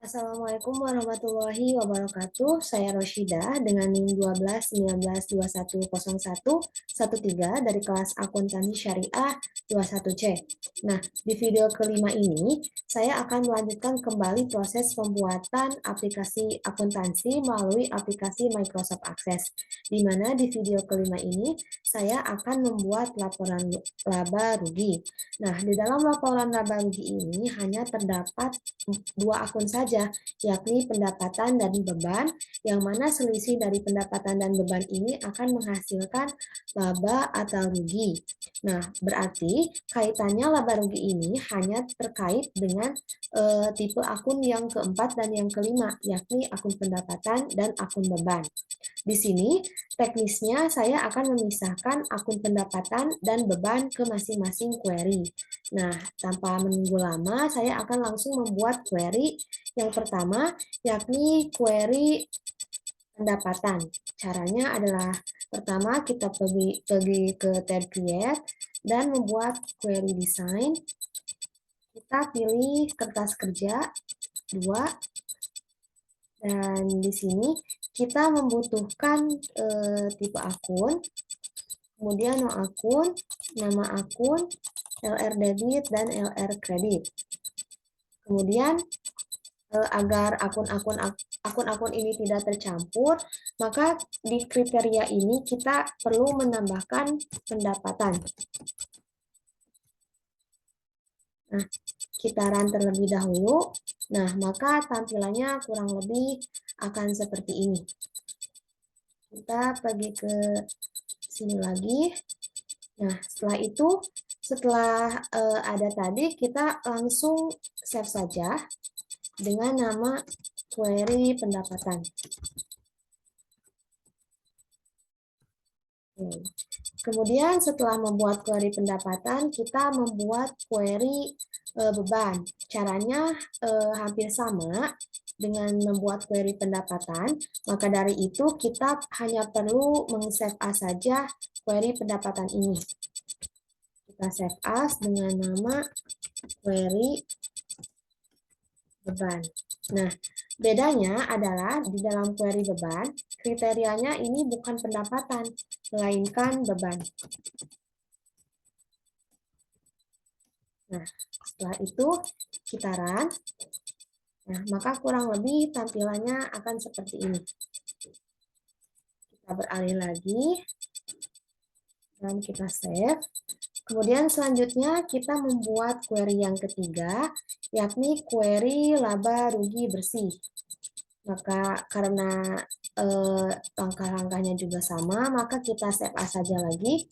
Assalamualaikum warahmatullahi wabarakatuh. Saya Roshida dengan NIM 1219210113 dari kelas Akuntansi Syariah 21C. Nah, di video kelima ini saya akan melanjutkan kembali proses pembuatan aplikasi akuntansi melalui aplikasi Microsoft Access. Di mana di video kelima ini saya akan membuat laporan laba rugi. Nah, di dalam laporan laba rugi ini hanya terdapat dua akun saja, yakni pendapatan dan beban, yang mana selisih dari pendapatan dan beban ini akan menghasilkan laba atau rugi. Nah, berarti kaitannya laba rugi ini hanya terkait dengan tipe akun yang keempat dan yang kelima, yakni akun pendapatan dan akun beban. Di sini, teknisnya saya akan memisahkan akun pendapatan dan beban ke masing-masing query. Nah, tanpa menunggu lama, saya akan langsung membuat query yang pertama, yakni query pendapatan. Caranya adalah pertama kita pergi ke tab create dan membuat query design. Kita pilih kertas kerja 2 dan di sini kita membutuhkan tipe akun, kemudian nama akun, LR debit dan LR kredit. Kemudian agar akun-akun ini tidak tercampur, maka di kriteria ini kita perlu menambahkan pendapatan. Nah, kita run terlebih dahulu. Nah, maka tampilannya kurang lebih akan seperti ini. Kita pergi ke sini lagi. Nah, setelah itu, setelah ada tadi, kita langsung save saja dengan nama query pendapatan. Kemudian setelah membuat query pendapatan, kita membuat query beban. Caranya hampir sama dengan membuat query pendapatan, maka dari itu kita hanya perlu meng-save as saja query pendapatan ini. Kita save as dengan nama query beban. Nah, bedanya adalah di dalam query beban, kriterianya ini bukan pendapatan, melainkan beban. Nah, setelah itu kita run. Nah, maka kurang lebih tampilannya akan seperti ini. Kita beralih lagi dan kita save. Kemudian selanjutnya kita membuat query yang ketiga, yakni query laba rugi bersih. Maka karena langkah-langkahnya juga sama, maka kita save as saja lagi.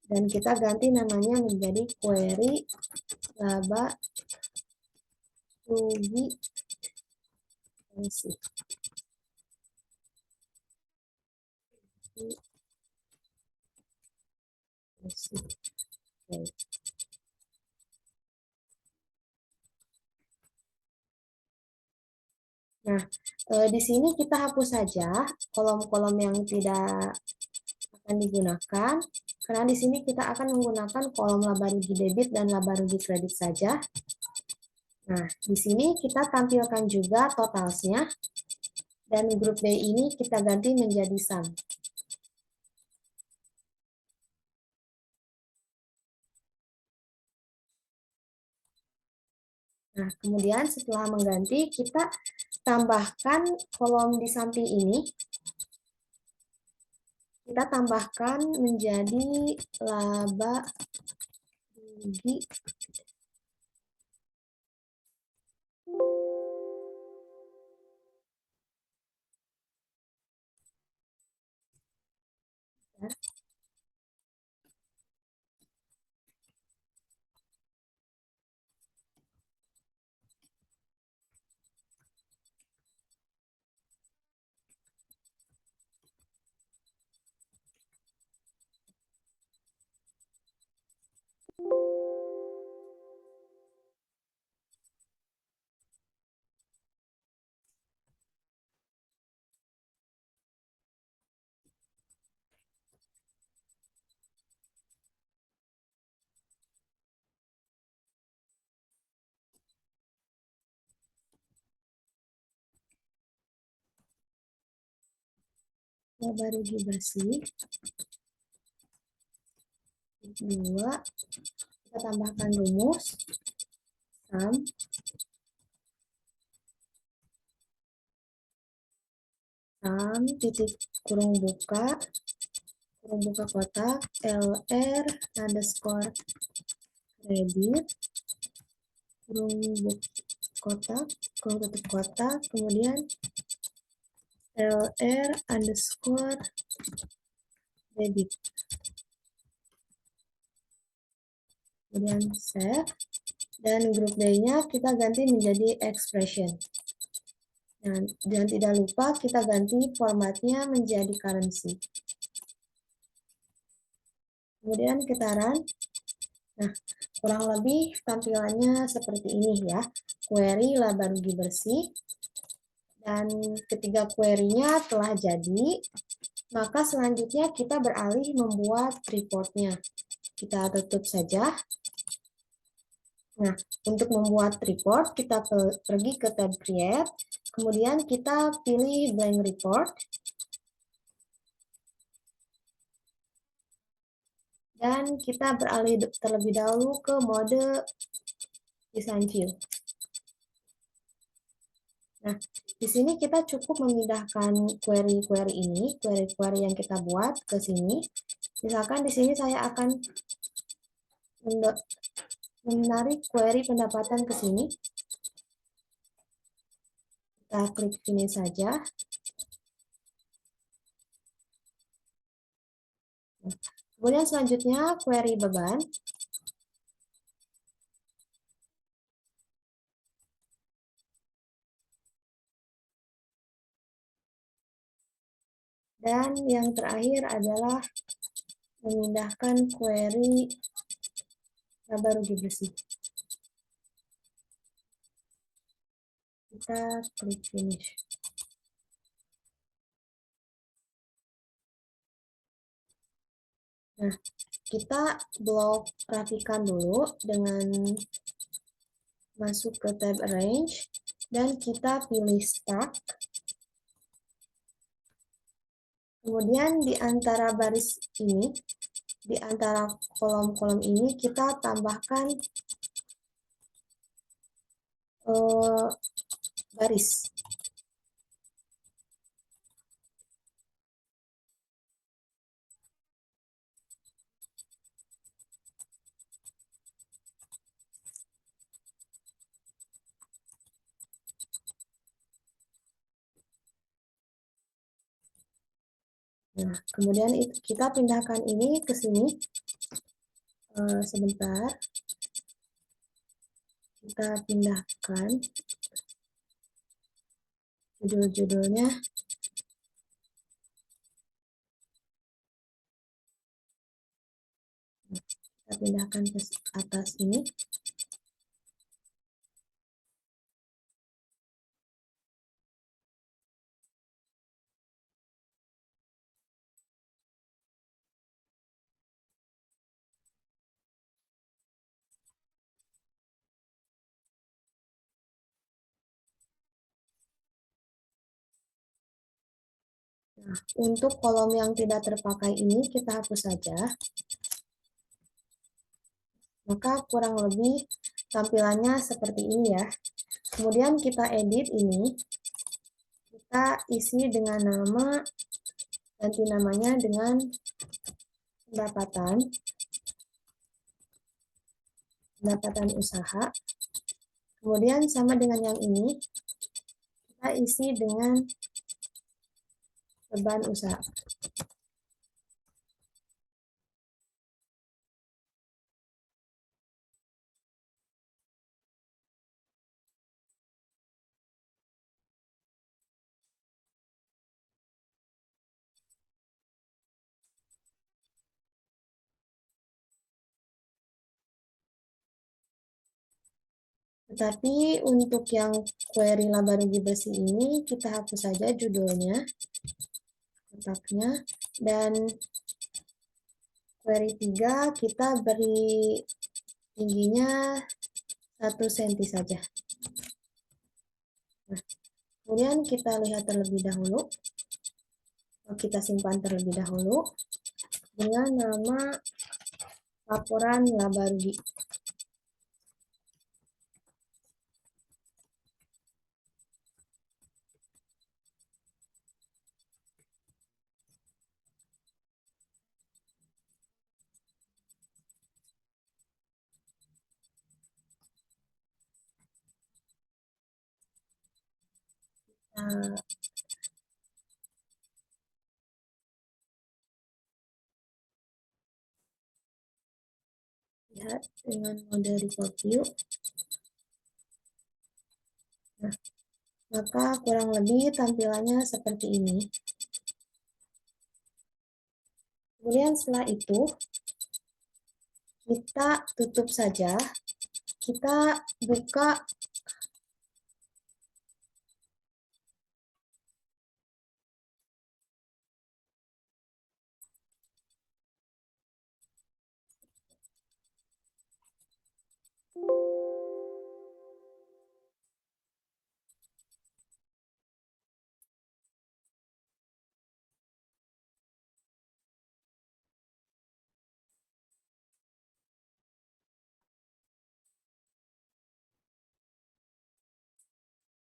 Dan kita ganti namanya menjadi query laba rugi bersih. Oke. Nah, di sini kita hapus saja kolom-kolom yang tidak akan digunakan, karena di sini kita akan menggunakan kolom laba rugi debit dan laba rugi kredit saja. Nah, di sini kita tampilkan juga totalsnya, dan grup B ini kita ganti menjadi sum. Nah, kemudian setelah mengganti, kita tambahkan kolom di samping ini, kita tambahkan menjadi laba rugi laba rugi bersih. 2, kita tambahkan rumus sum titik kurung buka kotak LR underscore kredit kurung kotak tutup kotak, kemudian LR underscore debit, kemudian save, dan grup D-nya kita ganti menjadi expression. Dan tidak lupa kita ganti formatnya menjadi currency. Kemudian kita run. Nah, kurang lebih tampilannya seperti ini ya. Query laba rugi bersih. Dan ketika query-nya telah jadi, maka selanjutnya kita beralih membuat report-nya. Kita tutup saja. Nah, untuk membuat report, kita pergi ke tab Create, kemudian kita pilih Blank Report, dan kita beralih terlebih dahulu ke mode Design View. Nah, di sini kita cukup memindahkan query-query ini, query-query yang kita buat ke sini. Misalkan di sini saya akan menarik query pendapatan ke sini. Kita klik sini saja. Kemudian selanjutnya query beban. Dan yang terakhir adalah memindahkan query laba rugi bersih. Kita klik finish. Nah, kita blok rapikan dulu dengan masuk ke tab Arrange, dan kita pilih Stack. Kemudian di antara baris ini, di antara kolom-kolom ini, kita tambahkan baris. Nah, kemudian kita pindahkan ini ke sini. Sebentar. Kita pindahkan judul-judulnya. Kita pindahkan ke atas ini. Nah, untuk kolom yang tidak terpakai ini kita hapus saja. Maka kurang lebih tampilannya seperti ini ya. Kemudian kita edit ini. Kita isi dengan nama, ganti namanya dengan pendapatan usaha. Kemudian sama dengan yang ini, kita isi dengan beban usaha. Tetapi untuk yang query laba rugi bersih ini, kita hapus saja judulnya, kotaknya, dan query 3 kita beri tingginya 1 cm saja. Nah, kemudian kita lihat terlebih dahulu Kita simpan terlebih dahulu dengan nama laporan laba rugi. Nah, lihat dengan mode report view. Nah, maka kurang lebih tampilannya seperti ini. Kemudian setelah itu, kita tutup saja. Kita buka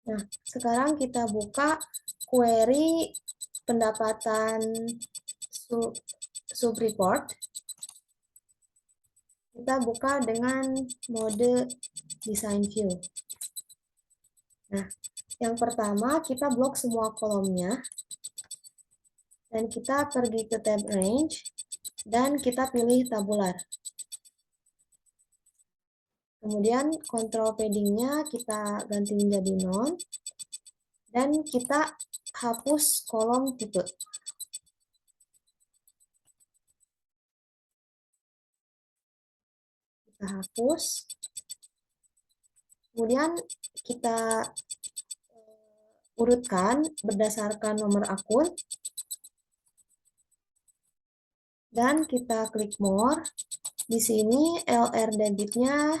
Nah, sekarang kita buka query pendapatan sub-report. Kita buka dengan mode design view. Nah, yang pertama kita blok semua kolomnya. Dan kita pergi ke tab range. Dan kita pilih tabular. Kemudian control padding-nya kita ganti menjadi none. Dan kita hapus kolom tipe. Kita hapus. Kemudian kita urutkan berdasarkan nomor akun. Dan kita klik more. Di sini LR debitnya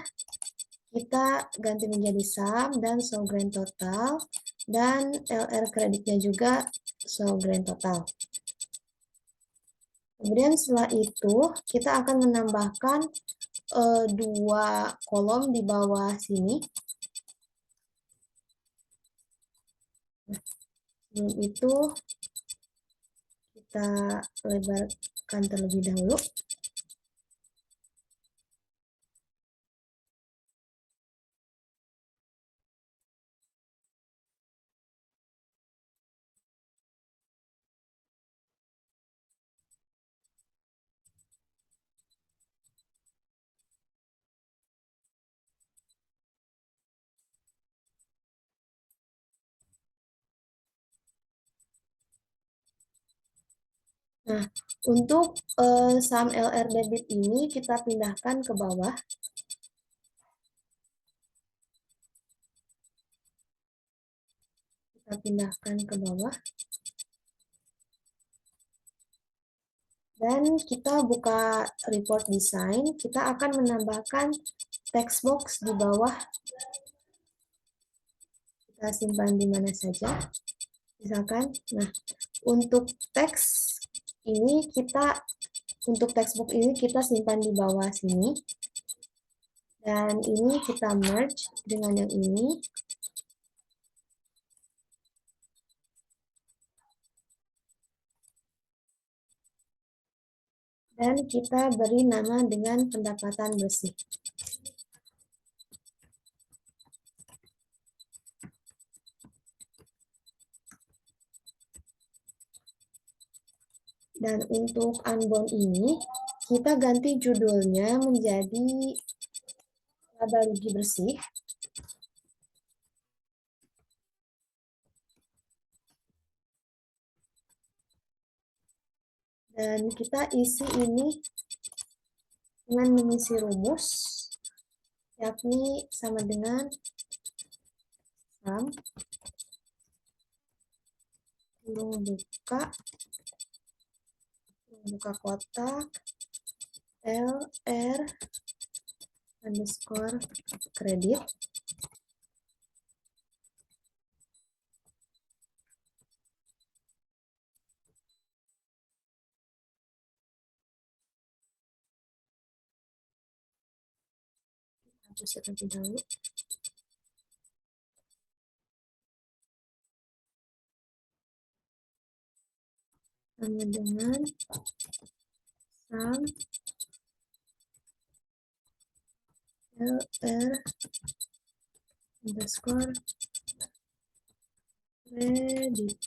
kita ganti menjadi sum dan show grand total. Dan LR kreditnya juga show grand total. Kemudian setelah itu kita akan menambahkan dua kolom di bawah sini. Sebelum itu kita lebarkan terlebih dahulu. Nah, untuk sum LR debit ini kita pindahkan ke bawah. Kita pindahkan ke bawah. Dan kita buka report design, kita akan menambahkan text box di bawah. Kita simpan di mana saja. Misalkan, nah, untuk teks ini untuk textbook ini kita simpan di bawah sini. Dan ini kita merge dengan yang ini. Dan kita beri nama dengan pendapatan bersih. Dan untuk unbound ini, kita ganti judulnya menjadi laba rugi bersih. Dan kita isi ini dengan mengisi rumus, yakni sama dengan sum kurung buka kotak LR underscore kredit hapus terlebih dahulu. Sama dengan sum LR underscore credit.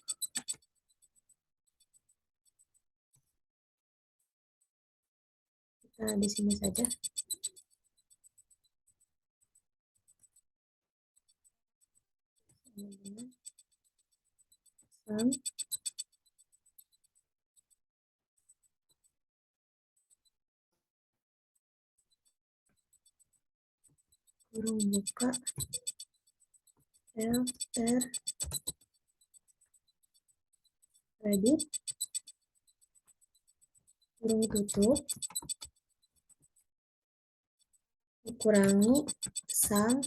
Kita di sini saja. Sama dengan sum kurung buka LR credit kurung tutup dikurangi sum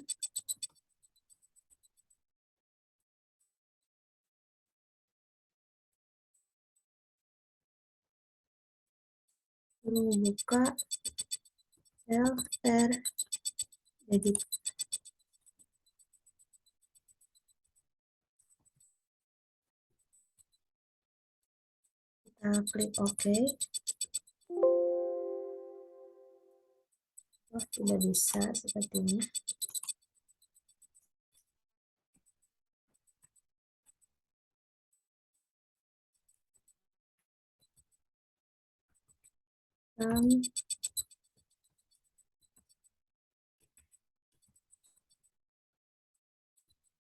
kurung buka LR credit. Kita klik OK. Oh, tidak bisa sepertinya.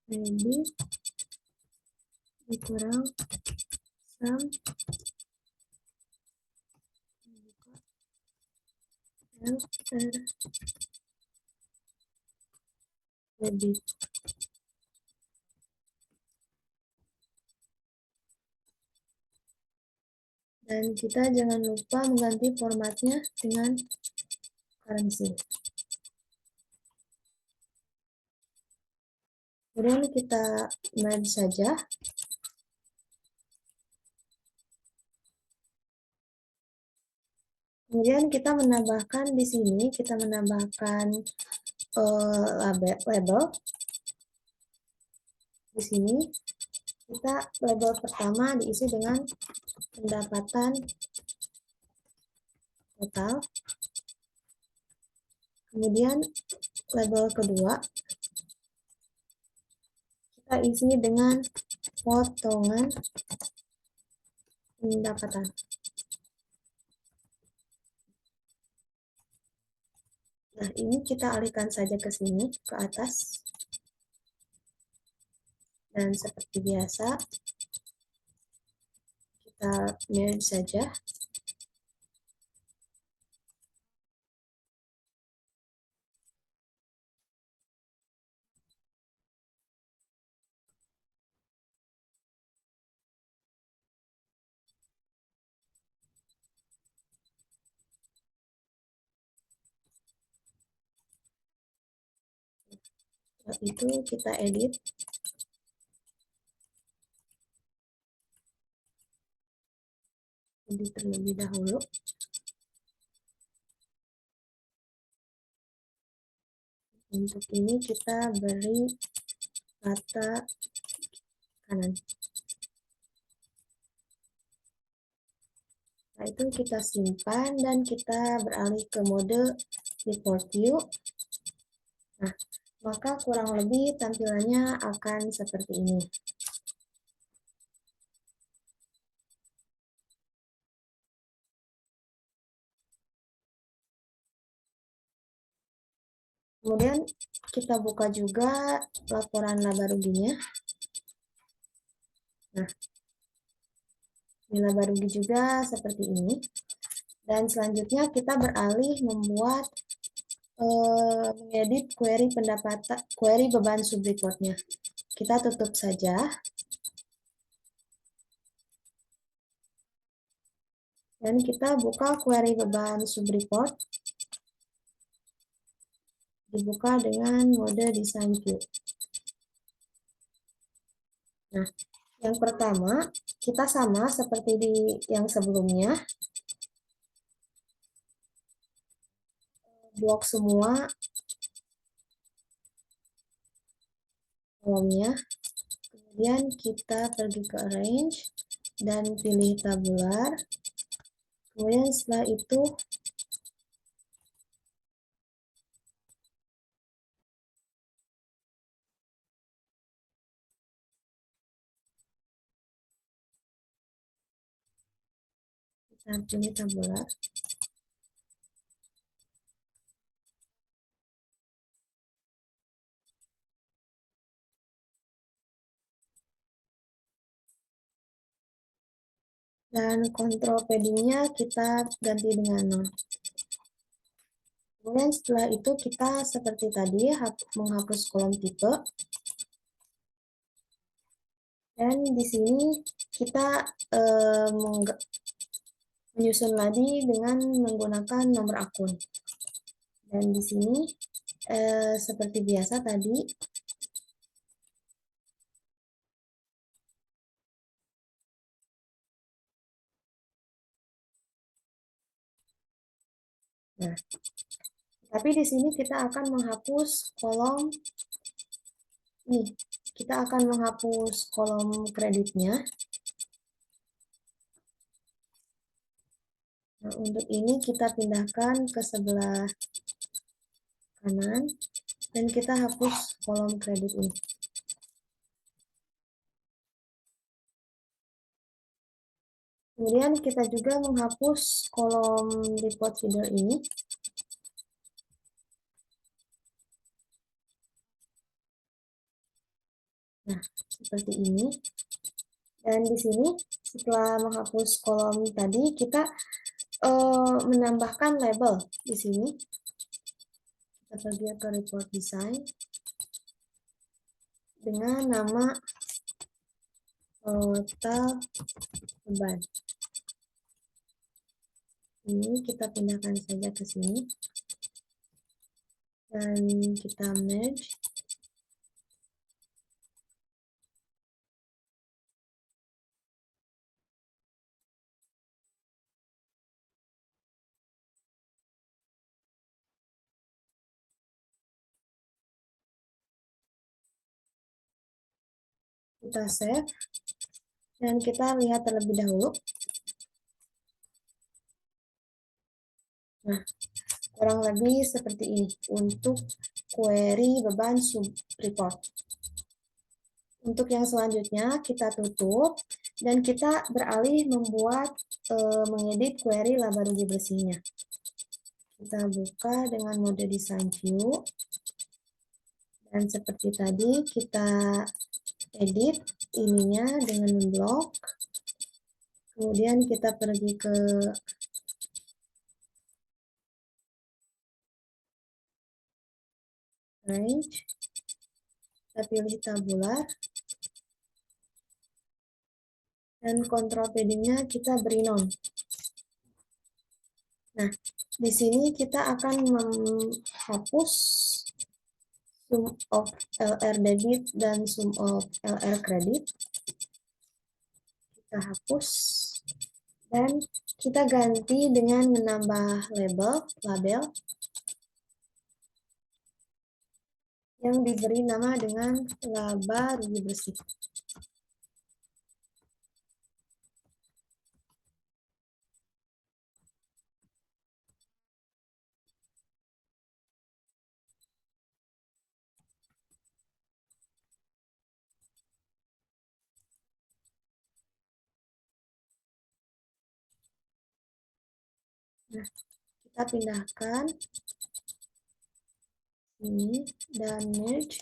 Credit dikurang sum LR credit. Dan kita jangan lupa mengganti formatnya dengan currency. Kemudian kita merge saja. Kemudian kita menambahkan di sini, kita menambahkan label. Di sini kita label pertama diisi dengan pendapatan total. Kemudian label kedua kita isi dengan potongan pendapatan. Nah, ini kita alihkan saja ke sini, ke atas. Dan seperti biasa, kita merge saja. Setelah itu kita edit. Edit terlebih dahulu. Untuk ini kita beri kata kanan. Setelah itu kita simpan dan kita beralih ke mode report view. Nah, maka kurang lebih tampilannya akan seperti ini. Kemudian kita buka juga laporan laba ruginya. Nah, di laba rugi juga seperti ini. Dan selanjutnya kita beralih membuat mengedit query pendapatan, query beban subreportnya. Kita tutup saja. Dan kita buka query beban subreport. Dibuka dengan mode design view. Nah, yang pertama, kita sama seperti di yang sebelumnya. Blok semua kolomnya. Kemudian kita pergi ke arrange dan pilih tabular. Kemudian setelah itu kita pilih tabular. Dan kontrol padding-nya kita ganti dengan 0. Kemudian setelah itu kita seperti tadi menghapus kolom tipe. Dan di sini kita menyusun lagi dengan menggunakan nomor akun. Dan di sini seperti biasa tadi, nah, tapi di sini kita akan menghapus kolom ini. Kita akan menghapus kolom kreditnya. Nah, untuk ini kita pindahkan ke sebelah kanan dan kita hapus kolom kredit ini. Kemudian kita juga menghapus kolom report header ini. Nah, seperti ini. Dan di sini setelah menghapus kolom tadi, kita menambahkan label di sini. Kita pergi ke report design dengan nama total beban. Ini kita pindahkan saja ke sini dan kita merge. Kita save dan kita lihat terlebih dahulu. Nah, kurang lebih seperti ini untuk query beban sub report. Untuk yang selanjutnya kita tutup dan kita beralih membuat mengedit query laba rugi bersihnya. Kita buka dengan mode design view dan seperti tadi kita edit ininya dengan memblok. Kemudian kita pergi ke range, kita pilih tabular, dan kontrol padding-nya kita beri 0. Nah, di sini kita akan menghapus sum of LR debit dan sum of LR credit. Kita hapus dan kita ganti dengan menambah label yang diberi nama dengan laba rugi bersih. Nah, kita pindahkan ini dan merge.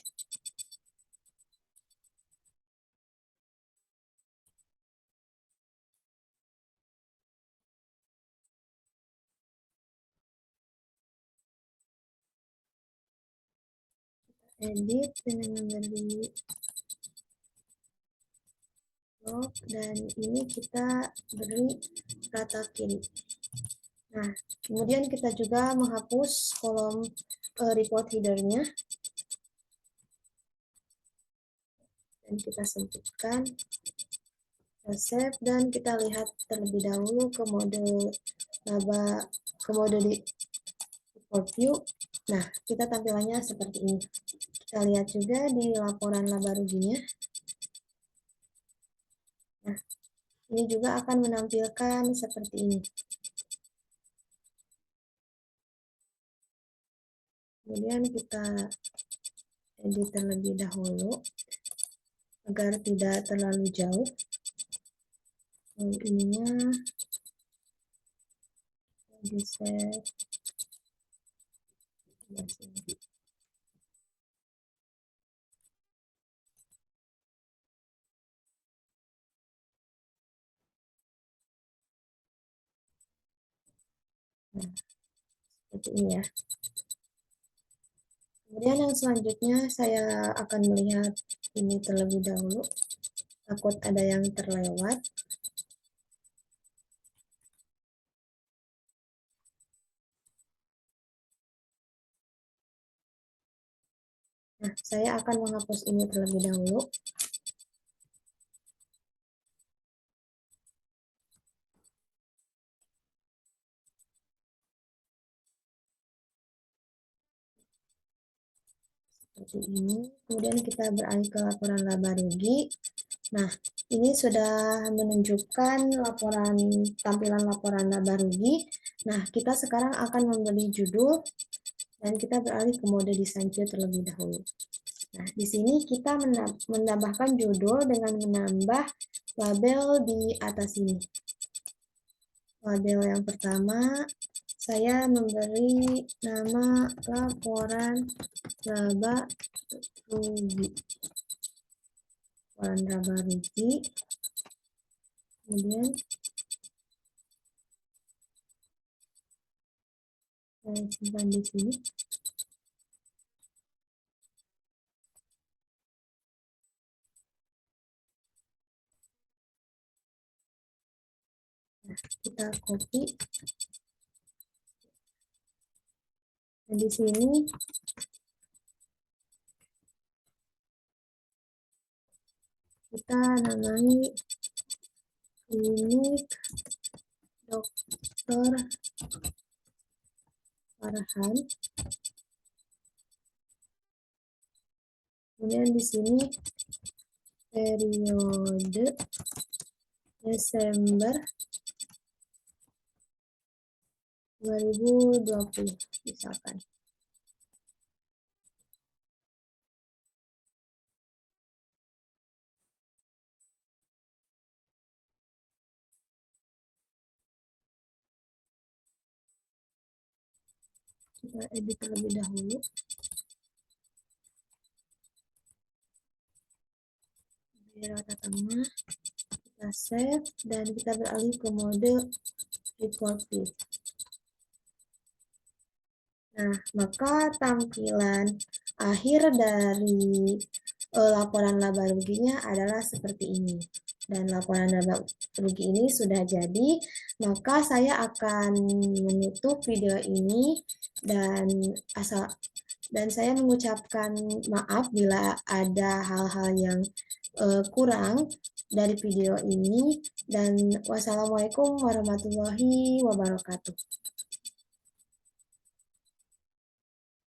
Edit dengan memberi blok dan ini kita beri rata kiri. Nah, kemudian kita juga menghapus kolom report header-nya dan kita sempitkan, kita save dan kita lihat terlebih dahulu ke mode laba, ke mode report report view. Nah, kita tampilannya seperti ini. Kita lihat juga di laporan laba ruginya. Nah, ini juga akan menampilkan seperti ini. Kemudian kita edit terlebih dahulu agar tidak terlalu jauh. Ininya geser sebelah sini. Nah, seperti ini ya. Kemudian yang selanjutnya saya akan melihat ini terlebih dahulu. Takut ada yang terlewat. Nah, saya akan menghapus ini terlebih dahulu. Seperti ini. Kemudian kita beralih ke laporan laba rugi. Nah, ini sudah menunjukkan tampilan laporan laba rugi. Nah, kita sekarang akan memberi judul dan kita beralih ke mode desain view terlebih dahulu. Nah, di sini kita menambahkan judul dengan menambah label di atas ini. Label yang pertama, saya memberi nama laporan laba rugi. Laporan laba rugi. Kemudian saya simpan di sini. Nah, kita copy. Dan di sini kita namai klinik Dokter Farhan. Kemudian di sini periode Desember 2020 misalkan. Kita edit terlebih dahulu. Di rata tengah, kita save dan kita beralih ke mode report view. Nah, maka tampilan akhir dari laporan laba ruginya adalah seperti ini. Dan laporan laba rugi ini sudah jadi, maka saya akan menutup video ini dan saya mengucapkan maaf bila ada hal-hal yang kurang dari video ini, dan wassalamualaikum warahmatullahi wabarakatuh.